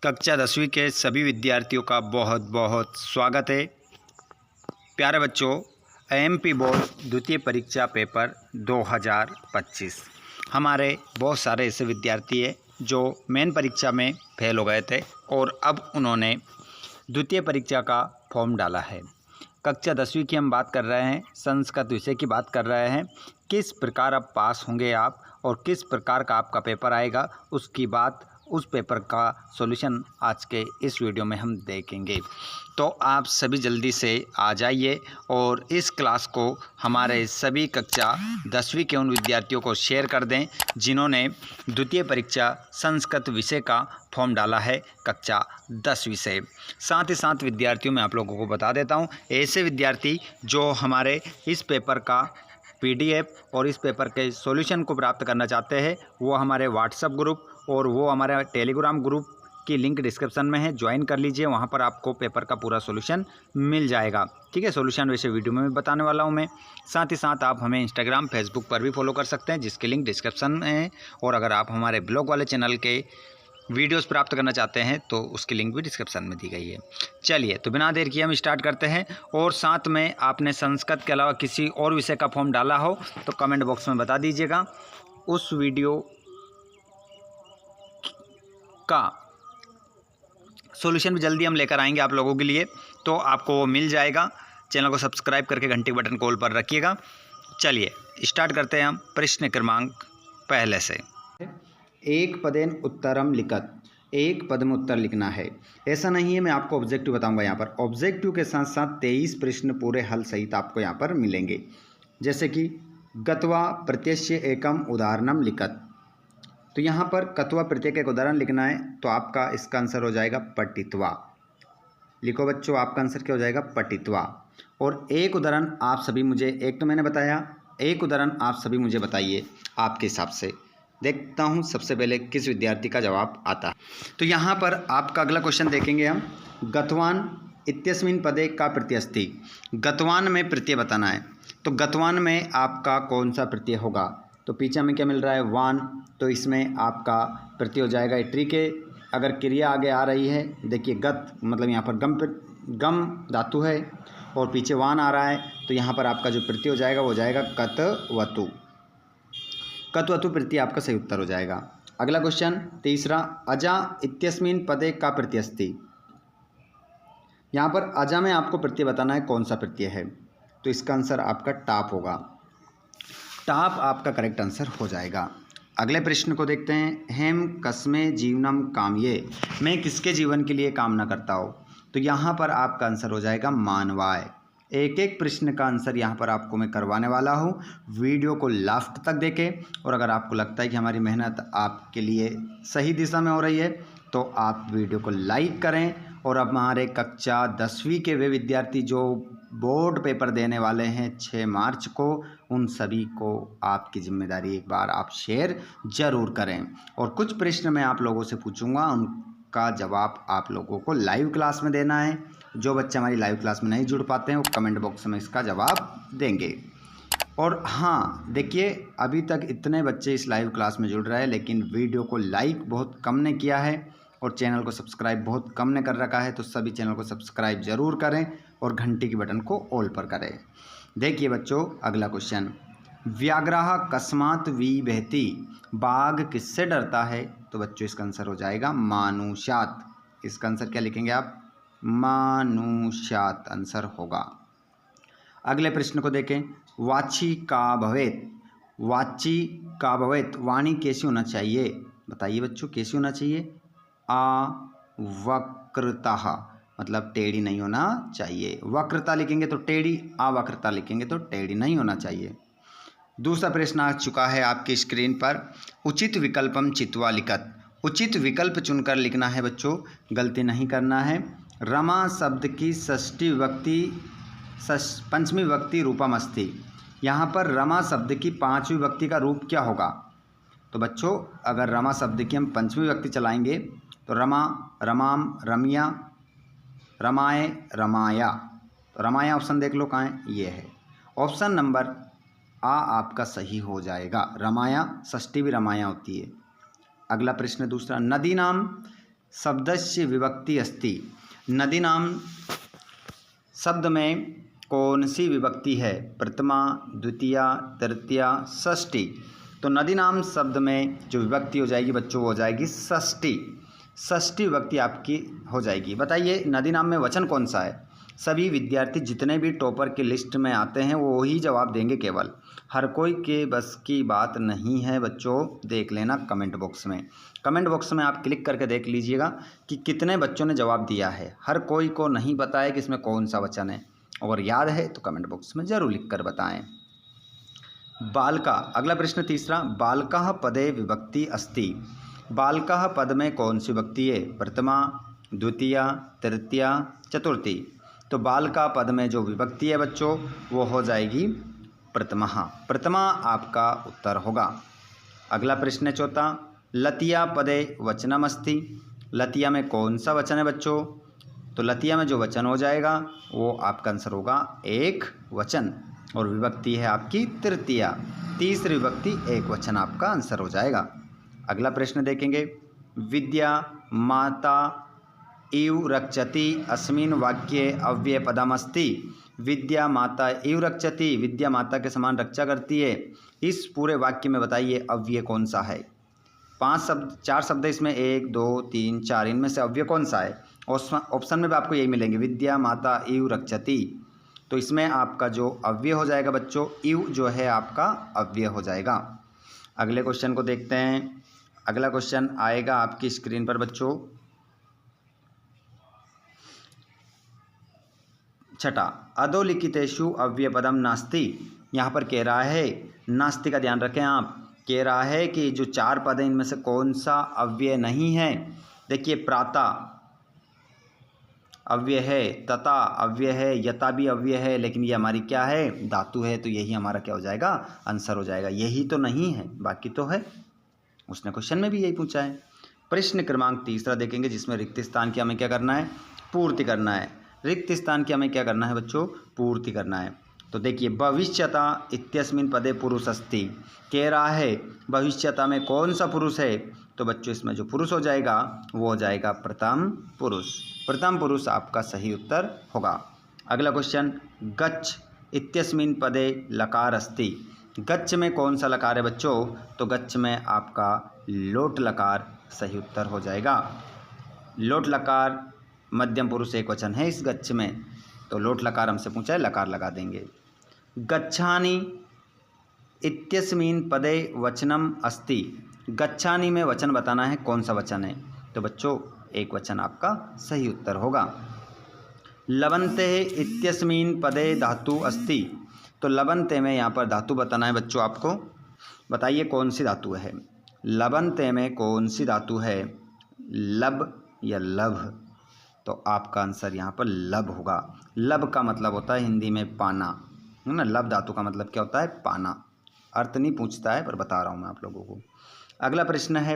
कक्षा 10वीं के सभी विद्यार्थियों का बहुत बहुत स्वागत है। प्यारे बच्चों, एमपी बोर्ड द्वितीय परीक्षा पेपर 2025 हमारे बहुत सारे ऐसे विद्यार्थी हैं जो मेन परीक्षा में फेल हो गए थे और अब उन्होंने द्वितीय परीक्षा का फॉर्म डाला है। कक्षा 10वीं की हम बात कर रहे हैं, संस्कृत विषय की बात कर रहे हैं। किस प्रकार अब पास होंगे आप और किस प्रकार का आपका पेपर आएगा, उसकी बात, उस पेपर का सॉल्यूशन आज के इस वीडियो में हम देखेंगे। तो आप सभी जल्दी से आ जाइए और इस क्लास को हमारे सभी कक्षा 10वीं के उन विद्यार्थियों को शेयर कर दें जिन्होंने द्वितीय परीक्षा संस्कृत विषय का फॉर्म डाला है कक्षा 10वीं से। साथ ही साथ विद्यार्थियों में आप लोगों को बता देता हूं, ऐसे विद्यार्थी जो हमारे इस पेपर का पीडीएफ और इस पेपर के सॉल्यूशन को प्राप्त करना चाहते हैं, वो हमारे व्हाट्सएप ग्रुप और वो हमारे टेलीग्राम ग्रुप की लिंक डिस्क्रिप्शन में है, ज्वाइन कर लीजिए। वहाँ पर आपको पेपर का पूरा सॉल्यूशन मिल जाएगा। ठीक है, सॉल्यूशन वैसे वीडियो में भी बताने वाला हूँ मैं। साथ ही साथ आप हमें इंस्टाग्राम, फेसबुक पर भी फॉलो कर सकते हैं, जिसकी लिंक डिस्क्रिप्शन में है। और अगर आप हमारे ब्लॉग वाले चैनल के वीडियोस प्राप्त करना चाहते हैं तो उसकी लिंक भी डिस्क्रिप्शन में दी गई है। चलिए, तो बिना देर किए हम स्टार्ट करते हैं। और साथ में आपने संस्कृत के अलावा किसी और विषय का फॉर्म डाला हो तो कमेंट बॉक्स में बता दीजिएगा। उस वीडियो का सॉल्यूशन भी जल्दी हम लेकर आएंगे आप लोगों के लिए, तो आपको वो मिल जाएगा। चैनल को सब्सक्राइब करके घंटी के बटन को ऑल पर रखिएगा। चलिए स्टार्ट करते हैं हम प्रश्न क्रमांक पहले से। एक पदेन उत्तरम लिखत, एक पद में उत्तर लिखना है। ऐसा नहीं है, मैं आपको ऑब्जेक्टिव बताऊंगा। यहाँ पर ऑब्जेक्टिव के साथ साथ 23 प्रश्न पूरे हल सहित आपको यहाँ पर मिलेंगे। जैसे कि गत्वा प्रत्यय एकम उदाहरणम लिखत, तो यहाँ पर कत्वा प्रत्यय का एक उदाहरण लिखना है, तो आपका इसका आंसर हो जाएगा पठित्वा। लिखो बच्चों, आपका आंसर क्या हो जाएगा? पठित्वा। और एक उदाहरण आप सभी मुझे, एक तो मैंने बताया, एक उदाहरण आप सभी मुझे बताइए आपके हिसाब से। देखता हूँ सबसे पहले किस विद्यार्थी का जवाब आता है। तो यहाँ पर आपका अगला क्वेश्चन देखेंगे हम। गतवान इत्यस्मिन् पदे का प्रत्यय अस्ति, गतवान में प्रत्यय बताना है। तो गतवान में आपका कौन सा प्रत्यय होगा? तो पीछे में क्या मिल रहा है? वान, तो इसमें आपका प्रत्यय हो जाएगा इट्री के। अगर क्रिया आगे आ रही है, देखिए गत मतलब यहाँ पर गम धातु है और पीछे वान आ रहा है, तो यहाँ पर आपका जो प्रत्यय हो जाएगा वो हो जाएगा कतवतु। कतवतु प्रत्यय आपका सही उत्तर हो जाएगा। अगला क्वेश्चन तीसरा, अजा इत्यस्मिन् पदे का प्रत्यय अस्ति, यहाँ पर अजा में आपको प्रत्यय बताना है कौन सा प्रत्यय है। तो इसका आंसर आपका टाप होगा। टाप आपका करेक्ट आंसर हो जाएगा। अगले प्रश्न को देखते हैं। हेम कस्मे जीवनम कामये, मैं किसके जीवन के लिए कामना करता हूँ? तो यहाँ पर आपका आंसर हो जाएगा मानवाय। एक एक प्रश्न का आंसर यहाँ पर आपको मैं करवाने वाला हूँ। वीडियो को लास्ट तक देखें और अगर आपको लगता है कि हमारी मेहनत आपके लिए सही दिशा में हो रही है तो आप वीडियो को लाइक करें। और अब हमारे कक्षा 10वीं के वे विद्यार्थी जो बोर्ड पेपर देने वाले हैं 6 मार्च को, उन सभी को आपकी जिम्मेदारी एक बार आप शेयर ज़रूर करें। और कुछ प्रश्न मैं आप लोगों से पूछूंगा, उनका जवाब आप लोगों को लाइव क्लास में देना है। जो बच्चे हमारी लाइव क्लास में नहीं जुड़ पाते हैं वो कमेंट बॉक्स में इसका जवाब देंगे। और हाँ देखिए, अभी तक इतने बच्चे इस लाइव क्लास में जुड़ रहे हैं, लेकिन वीडियो को लाइक बहुत कम ने किया है और चैनल को सब्सक्राइब बहुत कम ने कर रखा है। तो सभी चैनल को सब्सक्राइब जरूर करें और घंटी की बटन को ऑल पर करें। देखिए बच्चों, अगला क्वेश्चन, व्याघ्रः कस्मात् विबहति, बाघ किससे डरता है? तो बच्चों इसका आंसर हो जाएगा मानुषात्। इसका आंसर क्या लिखेंगे आप? मानुषात् आंसर होगा। अगले प्रश्न को देखें। वाची का भवेत, वाची का भवेत, वाणी कैसी होना चाहिए? बताइए बच्चों, कैसी होना चाहिए? अवक्रतः, मतलब टेढ़ी नहीं होना चाहिए। वक्रता लिखेंगे तो टेढ़ी, अवक्रता लिखेंगे तो टेढ़ी नहीं होना चाहिए। दूसरा प्रश्न आ चुका है आपकी स्क्रीन पर। उचित विकल्पम चित्वा लिखत, उचित विकल्प चुनकर लिखना है बच्चों, गलती नहीं करना है। रमा शब्द की षष्ठी विभक्ति पंचमी विभक्ति रूपम अस्ति, यहाँ पर रमा शब्द की 5वीं विभक्ति का रूप क्या होगा? तो बच्चों अगर रमा शब्द की हम 5वीं विभक्ति चलाएंगे तो रमा, रमाम, रमिया, रमाए, रमाया। तो रमाया ऑप्शन देख लो कहाँ है, ये है। ऑप्शन नंबर आ आपका सही हो जाएगा। रमाया षष्ठी भी रमाया होती है। अगला प्रश्न दूसरा, नदी नाम शब्दस्य विभक्ति अस्ति। नदीनाम शब्द में कौन सी विभक्ति है? प्रथमा, द्वितीया, तृतीया, षष्ठी। तो नदीनाम शब्द में जो विभक्ति हो जाएगी बच्चों वो हो जाएगी षष्ठी। षष्ठी विभक्ति आपकी हो जाएगी। बताइए नदीनाम में वचन कौन सा है? सभी विद्यार्थी जितने भी टॉपर के लिस्ट में आते हैं वो ही जवाब देंगे केवल। हर कोई के बस की बात नहीं है बच्चों, देख लेना कमेंट बॉक्स में। कमेंट बॉक्स में आप क्लिक करके देख लीजिएगा कि कितने बच्चों ने जवाब दिया है। हर कोई को नहीं बताया कि इसमें कौन सा वचन है। अगर याद है तो कमेंट बॉक्स में ज़रूर लिख कर बताएं। बालका, अगला प्रश्न तीसरा, बालकः पदे विभक्ति अस्ति। बालकः पद में कौन सी विभक्ति है? प्रथमा, द्वितीया, तृतीया, चतुर्थी। तो बालका पद में जो विभक्ति है बच्चों वो हो जाएगी प्रथमा। प्रथमा आपका उत्तर होगा। अगला प्रश्न चौथा, लतिया पदे वचनम अस्ति। लतिया में कौन सा वचन है बच्चों? तो लतिया में जो वचन हो जाएगा वो आपका आंसर होगा एक वचन, और विभक्ति है आपकी तृतीया। तीसरी विभक्ति एक वचन आपका आंसर हो जाएगा। अगला प्रश्न देखेंगे, विद्या माता इव रक्षति अस्मिन् वाक्ये अव्ययपदमस्ति। विद्या माता इव रक्षति, विद्या माता के समान रक्षा करती है। इस पूरे वाक्य में बताइए अव्यय कौन सा है? 4 शब्द इसमें, 1 2 3 4, इनमें से अव्यय कौन सा है? ऑप्शन में भी आपको यही मिलेंगे, विद्या माता इव रक्षति। तो इसमें आपका जो अव्यय हो जाएगा बच्चों, इव जो है आपका अव्यय हो जाएगा। अगले क्वेश्चन को देखते हैं। अगला क्वेश्चन आएगा आपकी स्क्रीन पर बच्चों। छठा, अधोलिखितेषु अव्ययपदम नास्ति। यहाँ पर कह रहा है, नास्ति का ध्यान रखें आप, कह रहा है कि जो 4 पद हैं इनमें से कौन सा अव्यय नहीं है। देखिए प्राता अव्यय है, तथा अव्यय है, यथा भी अव्यय है, लेकिन ये हमारी क्या है? धातु है। तो यही हमारा क्या हो जाएगा? आंसर हो जाएगा। यही तो नहीं है, बाकी तो है। उसने क्वेश्चन में भी यही पूछा है। प्रश्न क्रमांक तीसरा देखेंगे जिसमें रिक्त स्थान की हमें क्या करना है? पूर्ति करना है। रिक्त स्थान की हमें क्या करना है बच्चों? पूर्ति करना है। तो देखिए, भविष्यता इत्यस्मिन् पदे पुरुष अस्ति। कह रहा है भविष्यता में कौन सा पुरुष है? तो बच्चों इसमें जो पुरुष हो जाएगा वो हो जाएगा प्रथम पुरुष। प्रथम पुरुष आपका सही उत्तर होगा। अगला क्वेश्चन, गच्छ इत्यस्मिन् पदे लकार अस्ति। गच्छ में कौन सा लकार है बच्चों? तो गच्छ में आपका लोट लकार सही उत्तर हो जाएगा। लोट लकार मध्यम पुरुष एक वचन है इस गच्छ में, तो लोट लकार हमसे पूछा है, लकार लगा देंगे। गच्छानि इत्यस्मिन् पदे वचनम अस्ति। गच्छानि में वचन बताना है, कौन सा वचन है? तो बच्चों एक वचन आपका सही उत्तर होगा। लवन्ते इत्यस्मिन् पदे धातु अस्ति। तो लवन्ते में यहाँ पर धातु बताना है बच्चों आपको। बताइए कौन सी धातु है? लवन्ते में कौन सी धातु है? लब या लभ? तो आपका आंसर यहाँ पर लब होगा। लब का मतलब होता है हिंदी में पाना, है ना। लब धातु का मतलब क्या होता है? पाना। अर्थ नहीं पूछता है पर बता रहा हूँ मैं आप लोगों को। अगला प्रश्न है,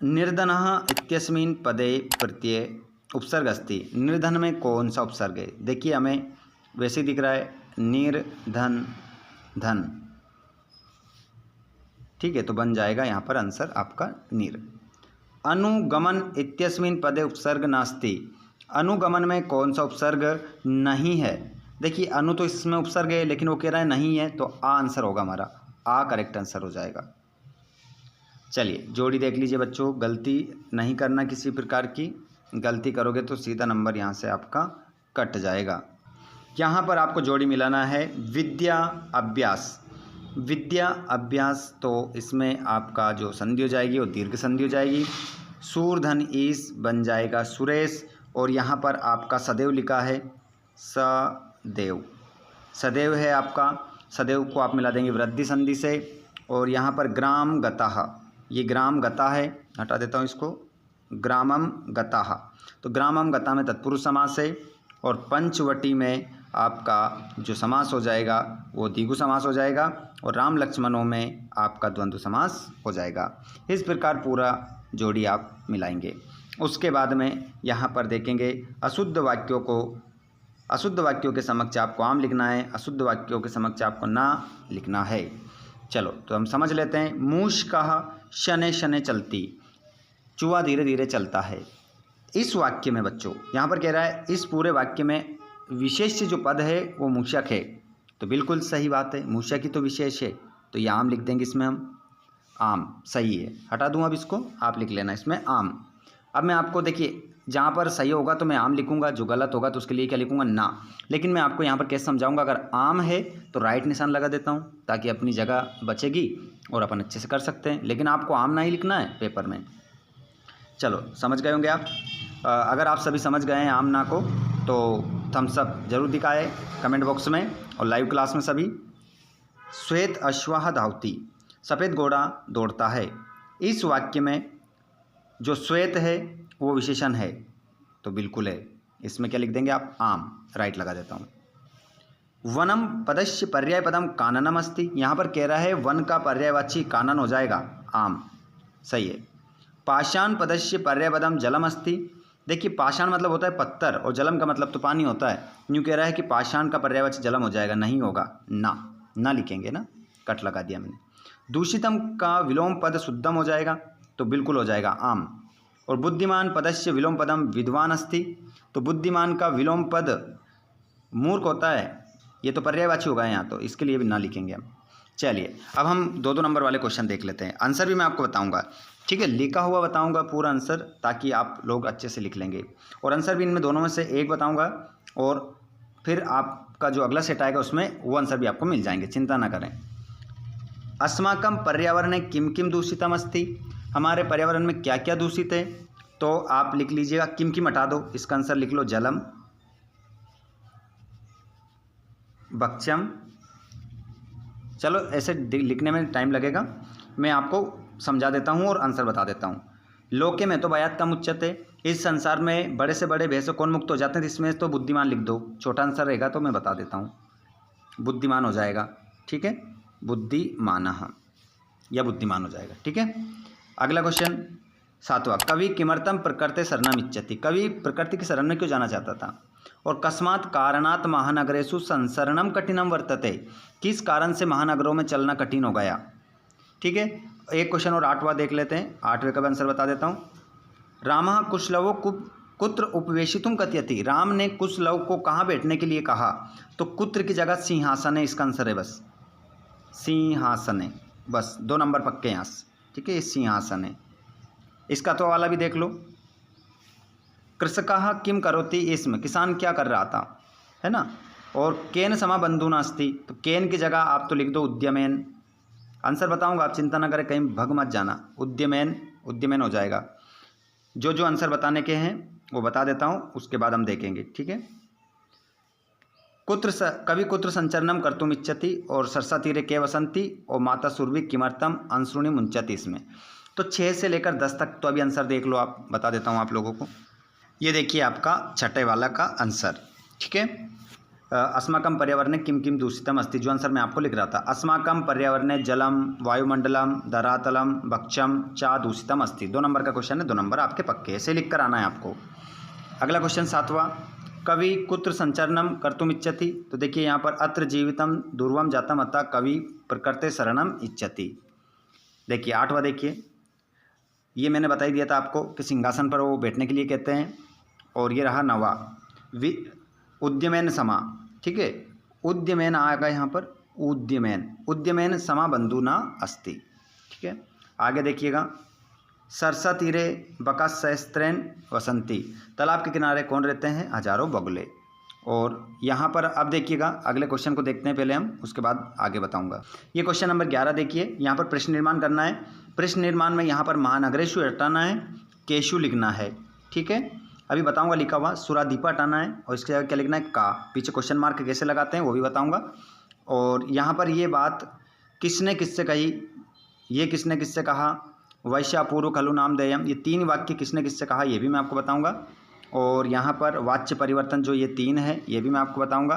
निर्धनः इत्यस्मिन् पदे प्रत्यय उपसर्ग अस्ति। निर्धन में कौन सा उपसर्ग है? देखिए हमें वैसे दिख रहा है निर्धन धन, ठीक है, तो बन जाएगा यहाँ पर आंसर आपका नीर। अनुगमन इत्यस्मिन् पदे उपसर्ग नास्ति। अनुगमन में कौन सा उपसर्ग नहीं है? देखिए अनु तो इसमें उपसर्ग है, लेकिन वो कह रहा है नहीं है, तो आ आंसर होगा हमारा। आ करेक्ट आंसर हो जाएगा। चलिए जोड़ी देख लीजिए बच्चों, गलती नहीं करना किसी प्रकार की। गलती करोगे तो सीधा नंबर यहाँ से आपका कट जाएगा। यहाँ पर आपको जोड़ी मिलाना है विद्या अभ्यास। विद्या अभ्यास, तो इसमें आपका जो संधि हो जाएगी वो दीर्घ संधि हो जाएगी। सूरधन ईस बन जाएगा सुरेश, और यहाँ पर आपका सदैव लिखा है सदैव। सदैव है आपका, सदैव को आप मिला देंगे वृद्धि संधि से। और यहाँ पर ग्राम गतः, ये ग्राम गता है, हटा देता हूँ इसको, ग्रामम गतः। तो ग्रामम गता में तत्पुरुष समास है, और पंचवटी में आपका जो समास हो जाएगा वो द्विगु समास हो जाएगा, और राम लक्ष्मणों में आपका द्वंद्व समास हो जाएगा। इस प्रकार पूरा जोड़ी आप मिलाएंगे। उसके बाद में यहाँ पर देखेंगे अशुद्ध वाक्यों को, अशुद्ध वाक्यों के समक्ष आपको आम लिखना है, अशुद्ध वाक्यों के समक्ष आपको ना लिखना है। चलो तो हम समझ लेते हैं। मूषकः शनै शनै चलती, चूहा धीरे धीरे चलता है। इस वाक्य में बच्चों यहाँ पर कह रहा है इस पूरे वाक्य में विशेष जो पद है वो मूषक है, तो बिल्कुल सही बात है, मूषक ही तो विशेष है, तो ये आम लिख देंगे इसमें हम, आम सही है। हटा दूँ अब इसको, आप लिख लेना इसमें आम। अब मैं आपको देखिए जहाँ पर सही होगा तो मैं आम लिखूंगा, जो गलत होगा तो उसके लिए क्या लिखूंगा, ना। लेकिन मैं आपको यहाँ पर कैसे समझाऊंगा, अगर आम है तो राइट निशान लगा देता हूँ ताकि अपनी जगह बचेगी और अपन अच्छे से कर सकते हैं, लेकिन आपको आम ना ही लिखना है पेपर में। चलो समझ गए होंगे आप। अगर आप सभी समझ गए हैं आम ना को तो थम्स अप जरूर दिखाएं कमेंट बॉक्स में, और लाइव क्लास में सभी। श्वेत अश्वाह धावती, सफ़ेद घोड़ा दौड़ता है। इस वाक्य में जो श्वेत है वो विशेषण है, तो बिल्कुल है, इसमें क्या लिख देंगे आप, आम, राइट लगा देता हूँ। वनम पदस्य पर्याय पदम काननम अस्ति, यहाँ पर कह रहा है वन का पर्यायवाची कानन हो जाएगा आम, सही है। पाषाण पदस्य पर्याय पदम जलम अस्ति, देखिए पाषाण मतलब होता है पत्थर और जलम का मतलब तो पानी होता है, यूँ कह रहा है कि पाषाण का पर्यायवाची जलम हो जाएगा, नहीं होगा, ना लिखेंगे ना, कट लगा दिया मैंने। दूषितम का विलोम पद शुद्धम हो जाएगा, तो बिल्कुल हो जाएगा आम। और बुद्धिमान पदस्य विलोम पदम विद्वान अस्ति, तो बुद्धिमान का विलोम पद मूर्ख होता है, ये तो पर्यायवाची होगा यहाँ, तो इसके लिए भी ना लिखेंगे हम। चलिए अब हम 2-2 नंबर वाले क्वेश्चन देख लेते हैं। आंसर भी मैं आपको बताऊंगा, ठीक है, लिखा हुआ बताऊंगा पूरा आंसर ताकि आप लोग अच्छे से लिख लेंगे, और आंसर भी इनमें दोनों में से एक बताऊंगा, और फिर आपका जो अगला सेट आएगा उसमें वो आंसर भी आपको मिल जाएंगे, चिंता ना करें। अस्माकं पर्यावरणे किम किम दूषितम अस्ति, हमारे पर्यावरण में क्या क्या दूषित है, तो आप लिख लीजिएगा किम किम हटा दो, इसका आंसर लिख लो जलम, भक्ष्यम। चलो ऐसे लिखने में टाइम लगेगा, मैं आपको समझा देता हूँ और आंसर बता देता हूँ। लोके में तो बयात कम उच्चते, इस संसार में बड़े से बड़े भय से कौन मुक्त हो जाते हैं, इसमें तो बुद्धिमान लिख दो, छोटा आंसर रहेगा तो मैं बता देता हूँ, बुद्धिमान हो जाएगा, ठीक है, बुद्धिमानः या बुद्धिमान हो जाएगा, ठीक है। अगला क्वेश्चन 7वां, कवि किमर्थम प्रकृते शरणम इच्छति, कवि प्रकृति की शरण में क्यों जाना चाहता था। और कस्मात् कारणात् महानगरेषु संसरणम कठिनम वर्तते, किस कारण से महानगरों में चलना कठिन हो गया, ठीक है। एक क्वेश्चन और 8वां देख लेते हैं, 8वें का भी आंसर बता देता हूँ। रामः कुशलवो कुत्र उपवेशितुम कथयति, राम ने कुशलव को कहाँ बैठने के लिए कहा, तो कुत्र की जगह सिंहासन है, इसका आंसर है बस सिंहासन है, बस 2 नंबर पक्के यहाँ से, ठीक है, सिंहासन है। इसका तो वाला भी देख लो, कृषकः किम करोति, इसमें किसान क्या कर रहा था, है ना। और केन समा बंधु नास्ति, तो केन की जगह आप तो लिख दो उद्यमेन, आंसर बताऊंगा आप चिंता ना करें, कहीं भग मत जाना, उद्यमेन हो जाएगा। जो आंसर बताने के हैं वो बता देता हूँ, उसके बाद हम देखेंगे, ठीक है। कवि कुत्र संचरणम कर्तुम इच्छति, और सरसा तीरे के वसंती, और माता सुरभि किमर्थम अंशुनि मुंचति, इसमें तो 6 से लेकर 10 तक तो अभी आंसर देख लो आप, बता देता हूँ आप लोगों को। ये देखिए आपका छठे वाला का आंसर, ठीक है। अस्माकं पर्यावरणे किम किम दूषितम अस्ति, जो आंसर मैं आपको लिख रहा था, अस्माकं पर्यावरणे जलम वायुमंडलम धरातलम भक्षम चा दूषितम अस्ति। 2 नंबर का क्वेश्चन है, 2 नंबर आपके पक्के, ऐसे लिख कर आना है आपको। अगला क्वेश्चन 7वां, कवि कुत्र संचरणम कर्तुम इच्छति, तो देखिए यहाँ पर अत्र जीवितम दूर्वम जातम अतः कवि प्रकृते शरणम इच्छति। देखिए 8वां, देखिए ये मैंने बता ही दिया था आपको कि सिंहासन पर वो बैठने के लिए कहते हैं। और ये रहा 9वां, उद्यमेन समा, ठीक है, उद्यमेन आएगा यहाँ पर, उद्यमेन समा बंधु ना अस्ति, ठीक है। आगे देखिएगा, सरसा तीरे बका सहस्त्रेन वसंती, तालाब के किनारे कौन रहते हैं, हजारों बगुले। और यहाँ पर अब देखिएगा अगले क्वेश्चन को देखते हैं पहले हम, उसके बाद आगे बताऊंगा। ये क्वेश्चन नंबर 11 देखिए, यहाँ पर प्रश्न निर्माण करना है। प्रश्न निर्माण में यहाँ पर महानगरेशु हटाना है, केशु लिखना है, ठीक है। अभी बताऊंगा लिखा हुआ, सुरादीपा हटाना है, और इसके जगह क्या लिखना है, का, पीछे क्वेश्चन मार्क कैसे लगाते हैं वो भी बताऊँगा। और यहाँ पर ये बात किसने किससे कही, ये किसने किससे कहा, वैश्यापूर्व खलु नाम देयम, ये 3 वाक्य किसने किससे कहा ये भी मैं आपको बताऊंगा। और यहाँ पर वाच्य परिवर्तन जो ये 3 है ये भी मैं आपको बताऊंगा।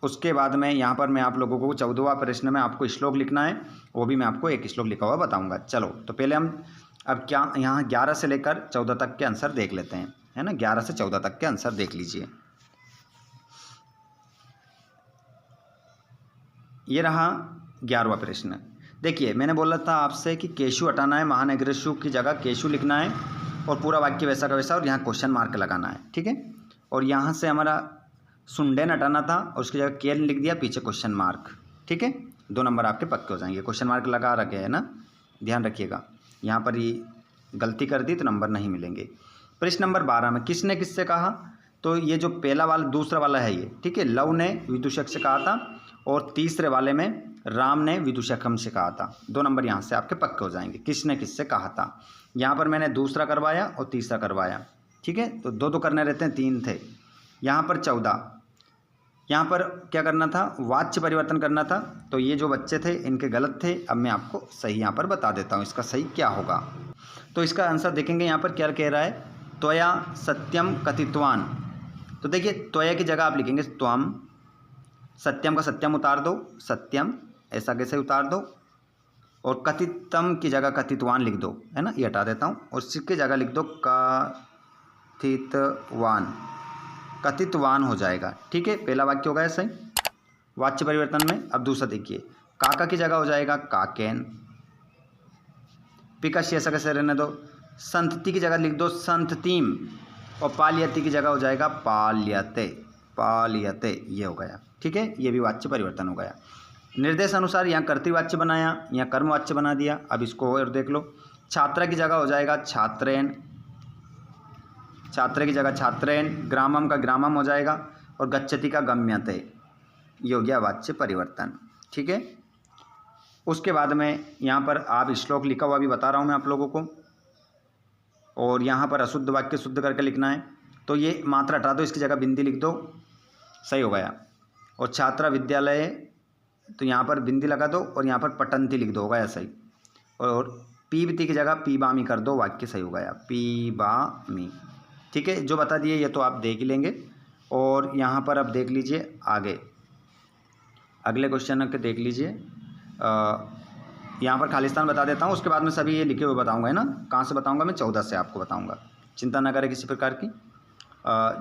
उसके बाद में यहाँ पर मैं आप लोगों को 14वां प्रश्न में आपको श्लोक लिखना है, वो भी मैं आपको एक श्लोक लिखा हुआ बताऊंगा। चलो तो पहले हम अब क्या यहाँ 11 से लेकर 14 तक के आंसर देख लेते हैं, है ना। 11 से 14 तक के आंसर देख लीजिए। ये रहा 11वां प्रश्न, देखिए मैंने बोला था आपसे कि केशु हटाना है, महानगरेशु की जगह केशु लिखना है और पूरा वाक्य वैसा का वैसा और यहाँ क्वेश्चन मार्क लगाना है, ठीक है। और यहाँ से हमारा सुंडेन हटाना था और उसकी जगह केन लिख दिया, पीछे क्वेश्चन मार्क, ठीक है। 2 नंबर आपके पक्के हो जाएंगे। क्वेश्चन मार्क लगा रखे है ना, ध्यान रखिएगा। यहाँ पर ये गलती कर दी तो नंबर नहीं मिलेंगे। प्रश्न नंबर 12 में किसने किससे कहा, तो ये जो पहला वाला दूसरा वाला है ये, ठीक है। लव ने विदूषक से कहा था और तीसरे वाले में राम ने विदूषकम से कहा था। 2 नंबर यहाँ से आपके पक्के हो जाएंगे। किसने किससे कहा था, यहाँ पर मैंने दूसरा करवाया और तीसरा करवाया, ठीक है। तो 2 करने रहते हैं, 3 थे। यहाँ पर 14, यहाँ पर क्या करना था, वाच्य परिवर्तन करना था। तो ये जो बच्चे थे इनके गलत थे। अब मैं आपको सही यहाँ पर बता देता हूँ इसका सही क्या होगा। तो इसका आंसर देखेंगे यहाँ पर क्या कह रहा है, त्वया सत्यम कथितवान। तो देखिए त्वया की जगह आप लिखेंगे त्वम, सत्यम का सत्यम उतार दो, सत्यम ऐसा कैसे उतार दो, और कथितम की जगह कथितवान लिख दो, है ना, ये हटा देता हूँ। और इसकी जगह लिख दो कथितवान, कथितवान हो जाएगा, ठीक है। पहला वाक्य हो गया सही वाच्य परिवर्तन में। अब दूसरा देखिए, काका की जगह हो जाएगा काकेन, पिकश ऐसा कैसे रहने दो, संतति की जगह लिख दो संततिम, और पाल्यति की जगह हो जाएगा पाल्यते, पाल्यते, ये हो गया, ठीक है। ये भी वाच्य परिवर्तन हो गया। निर्देश अनुसार यहाँ कर्तृवाच्य बनाया, यहाँ कर्मवाच्य बना दिया। अब इसको और देख लो, छात्रा की जगह हो जाएगा छात्रेन, छात्र की जगह छात्रेन, ग्रामम का ग्रामम हो जाएगा, और गच्छति का गम्यते, ये हो गया वाच्य परिवर्तन, ठीक है। उसके बाद में यहाँ पर आप श्लोक लिखा हुआ भी बता रहा हूँ मैं आप लोगों को, और यहाँ पर अशुद्ध वाक्य शुद्ध करके लिखना है। तो ये मात्रा हटा दो, इसकी जगह बिंदी लिख दो, सही हो गया। और छात्रा विद्यालय, तो यहाँ पर बिंदी लगा दो और यहाँ पर पठन्ति लिख दो, हो गया सही। और पीबती की जगह पीबामी कर दो, वाक्य सही हो गया, पीबामी, ठीक है। जो बता दिए ये तो आप देख ही लेंगे। और यहाँ पर अब देख लीजिए आगे अगले क्वेश्चन के देख लीजिए। यहाँ पर खालिस्तान बता देता हूँ, उसके बाद में सभी ये लिखे हुए बताऊँगा, है ना। कहाँ से बताऊँगा मैं, 14 से आपको बताऊँगा, चिंता ना करें किसी प्रकार की।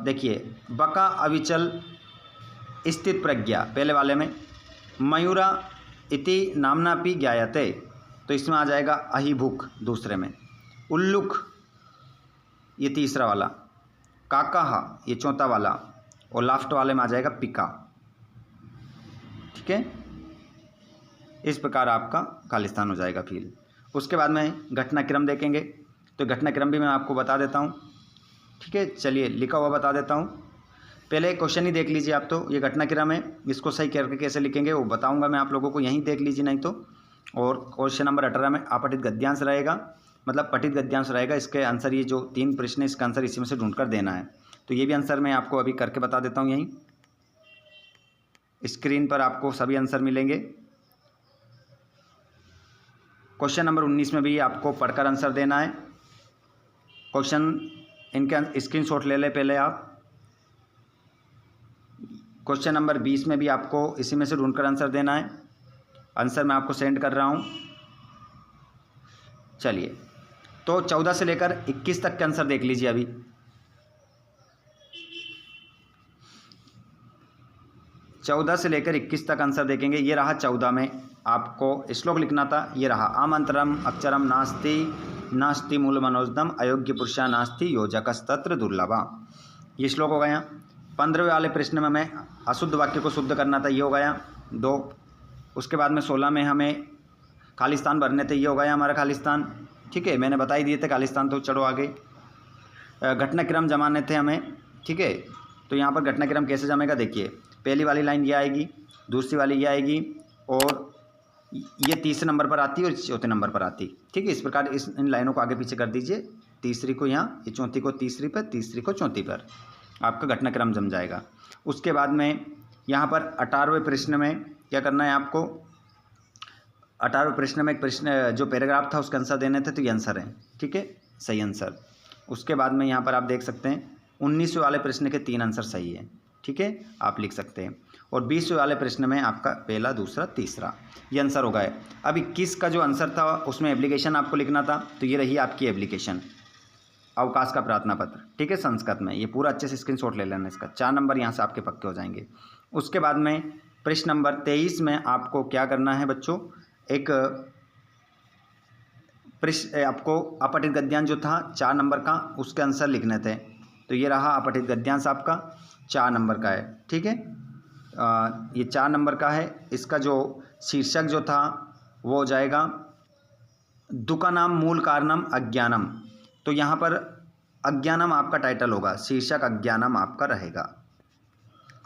देखिए बका अविचल स्थित प्रज्ञा, पहले वाले में मयूरा इति नामनापि ज्ञायते, तो इसमें आ जाएगा अहिभुक, दूसरे में उल्लुक ये तीसरा वाला, काका ये चौथा वाला, और लास्ट वाले में आ जाएगा पिका, ठीक है। इस प्रकार आपका खालिस्तान हो जाएगा फील। उसके बाद में घटनाक्रम देखेंगे, तो घटनाक्रम भी मैं आपको बता देता हूँ, ठीक है। चलिए लिखा हुआ बता देता हूँ, पहले क्वेश्चन ही देख लीजिए आप। तो ये घटनाक्रम है, इसको सही करके कैसे लिखेंगे वो बताऊँगा मैं आप लोगों को, यहीं देख लीजिए नहीं तो। और क्वेश्चन नंबर 18 में अपठित गद्यांश रहेगा, मतलब पठित गद्यांश रहेगा। इसके आंसर ये जो 3 प्रश्न है इसका आंसर इसी में से ढूंढकर देना है। तो ये भी आंसर मैं आपको अभी करके बता देता हूँ, यहीं स्क्रीन पर आपको सभी आंसर मिलेंगे। क्वेश्चन नंबर 19 में भी आपको पढ़कर आंसर देना है। क्वेश्चन इनके स्क्रीनशॉट ले ले पहले आप। क्वेश्चन नंबर 20 में भी आपको इसी में से ढूंढकर आंसर देना है। आंसर मैं आपको सेंड कर रहा हूँ। चलिए तो 14 से लेकर 21 तक के आंसर देख लीजिए अभी। चौदह से लेकर 21 तक आंसर देखेंगे। ये रहा 14 में आपको श्लोक लिखना था, ये रहा आमंत्रम अक्षरम नास्ति नास्ति मूल मनोजदम अयोग्य पुरुषा नास्ति योजकस्तत्र दुर्लभा, ये श्लोक हो गया। 15वें वाले प्रश्न में मैं अशुद्ध वाक्य को शुद्ध करना था, ये हो गया 2। उसके बाद में 16 में हमें खालिस्तान भरने थे, ये हो गया हमारा खालिस्तान, ठीक है। मैंने बता ही दिए थे खालिस्तान, तो चलो आगे। घटनाक्रम जमाने थे हमें, ठीक है। तो यहाँ पर घटनाक्रम कैसे जमेगा देखिए, पहली वाली लाइन ये आएगी, दूसरी वाली ये आएगी, और ये तीसरे नंबर पर आती है और चौथे नंबर पर आती, ठीक है। इस प्रकार इन लाइनों को आगे पीछे कर दीजिए, तीसरी को यहाँ, ये चौथी को तीसरी पर, तीसरी को चौथी पर, आपका घटनाक्रम जम जाएगा। उसके बाद में यहाँ पर 18वें प्रश्न में क्या करना है आपको, 18वें प्रश्न में एक प्रश्न जो पैराग्राफ था उसका आंसर देने थे, तो ये आंसर है, ठीक है, सही आंसर। उसके बाद में यहाँ पर आप देख सकते हैं 19वें वाले प्रश्न के 3 आंसर सही है, ठीक है, आप लिख सकते हैं। और 20वें वाले प्रश्न में आपका पहला, दूसरा, तीसरा ये आंसर हो गए। अब 21 का जो आंसर था उसमें एप्लीकेशन आपको लिखना था, तो ये रही आपकी एप्लीकेशन, अवकाश का प्रार्थना पत्र, ठीक है, संस्कृत में। ये पूरा अच्छे से स्क्रीनशॉट ले लेना इसका, 4 नंबर यहाँ से आपके पक्के हो जाएंगे। उसके बाद में प्रश्न नंबर 23 में आपको क्या करना है बच्चों, एक प्रश्न आपको अपठित गद्यांश जो था 4 नंबर का, उसके आंसर लिखने थे। तो ये रहा अपठित गद्यांश आपका 4 नंबर का है, ठीक है। ये 4 नंबर का है। इसका जो शीर्षक जो था वो हो जाएगा दुःखानां मूल कारणम अज्ञानम। तो यहाँ पर अज्ञानम आपका टाइटल होगा, शीर्षक अज्ञानम आपका रहेगा,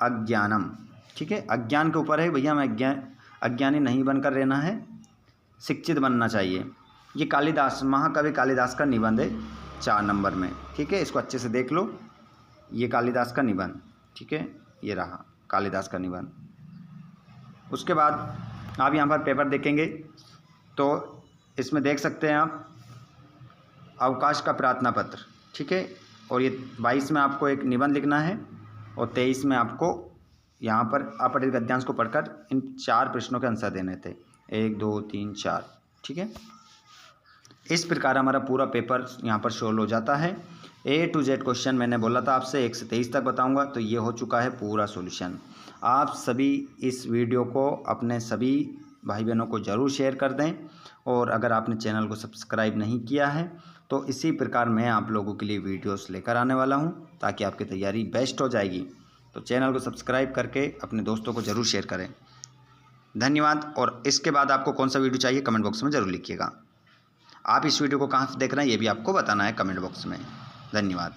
अज्ञानम, ठीक है। अज्ञान के ऊपर है भैया, हमें अज्ञानी नहीं बनकर रहना है, शिक्षित बनना चाहिए। ये कालिदास, महाकवि कालिदास का निबंध है 4 नंबर में, ठीक है। इसको अच्छे से देख लो, ये कालिदास का निबंध, ठीक है, ये रहा कालिदास का निबंध। उसके बाद आप यहाँ पर पेपर देखेंगे तो इसमें देख सकते हैं आप अवकाश का प्रार्थना पत्र, ठीक है। और ये 22 में आपको एक निबंध लिखना है और 23 में आपको यहाँ पर अपठित गद्यांश को पढ़कर इन 4 प्रश्नों के आंसर देने थे, 1 2 3 4, ठीक है। इस प्रकार हमारा पूरा पेपर यहाँ पर सोल्व हो जाता है। A to Z क्वेश्चन मैंने बोला था आपसे 1 से 23 तक बताऊंगा, तो ये हो चुका है पूरा सॉल्यूशन। आप सभी इस वीडियो को अपने सभी भाई बहनों को ज़रूर शेयर कर दें, और अगर आपने चैनल को सब्सक्राइब नहीं किया है तो इसी प्रकार मैं आप लोगों के लिए वीडियोस लेकर आने वाला हूं, ताकि आपकी तैयारी बेस्ट हो जाएगी। तो चैनल को सब्सक्राइब करके अपने दोस्तों को ज़रूर शेयर करें। धन्यवाद। और इसके बाद आपको कौन सा वीडियो चाहिए कमेंट बॉक्स में ज़रूर लिखिएगा। आप इस वीडियो को कहाँ से देख रहे हैं ये भी आपको बताना है कमेंट बॉक्स में। धन्यवाद।